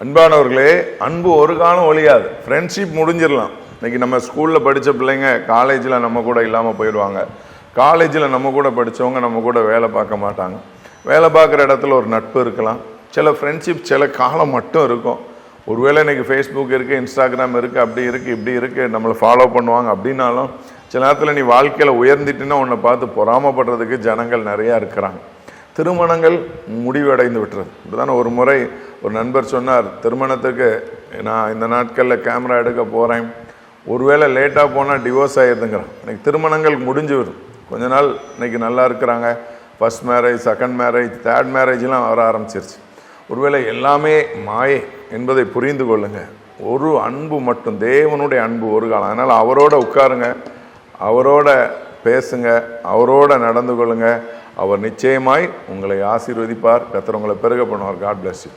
அன்பானவர்களே, அன்பு ஒரு காலம் ஒழியாது. ஃப்ரெண்ட்ஷிப் முடிஞ்சிடலாம். இன்னைக்கு நம்ம ஸ்கூலில் படித்த பிள்ளைங்க காலேஜில் நம்ம கூட இல்லாமல் போயிடுவாங்க. காலேஜில் நம்ம கூட படித்தவங்க நம்ம கூட வேலை பார்க்க மாட்டாங்க. வேலை பார்க்குற இடத்துல ஒரு நட்பு இருக்கலாம். சில ஃப்ரெண்ட்ஷிப் சில காலம் மட்டும் இருக்கும். ஒருவேளை இன்றைக்கி ஃபேஸ்புக் இருக்குது, இன்ஸ்டாகிராம் இருக்குது, அப்படி இருக்குது, இப்படி இருக்குது, நம்மளை ஃபாலோ பண்ணுவாங்க. அப்படின்னாலும் சில நேரத்தில் நீ வாழ்க்கையில் உயர்ந்துட்டுன்னா உன்னை பார்த்து பொறாமப்படுறதுக்கு ஜனங்கள் நிறையா இருக்கிறாங்க. திருமணங்கள் முடிவடைந்து விட்டுறது. இப்படிதானே ஒரு முறை ஒரு நண்பர் சொன்னார், திருமணத்துக்கு நான் இந்த நாட்களில் கேமரா எடுக்க போகிறேன், ஒருவேளை லேட்டாக போனால் டிவோர்ஸ் ஆகிடுதுங்கிறான். இன்றைக்கி திருமணங்கள் முடிஞ்சு வரும். கொஞ்ச நாள் இன்றைக்கி நல்லா இருக்கிறாங்க. First marriage, second marriage, third மேரேஜ்லாம் வர ஆரம்பிச்சிருச்சு. ஒருவேளை எல்லாமே மாயை என்பதை புரிந்து கொள்ளுங்க. ஒரு அன்பு மட்டும், தேவனுடைய அன்பு ஒரு காலம். அதனால் அவரோட உட்காருங்க, அவரோட பேசுங்க, அவரோட நடந்து கொள்ளுங்க. அவர் நிச்சயமாய் உங்களை ஆசீர்வதிப்பார். கர்த்தர் உங்களை பெருக பண்ணுவார். God bless you.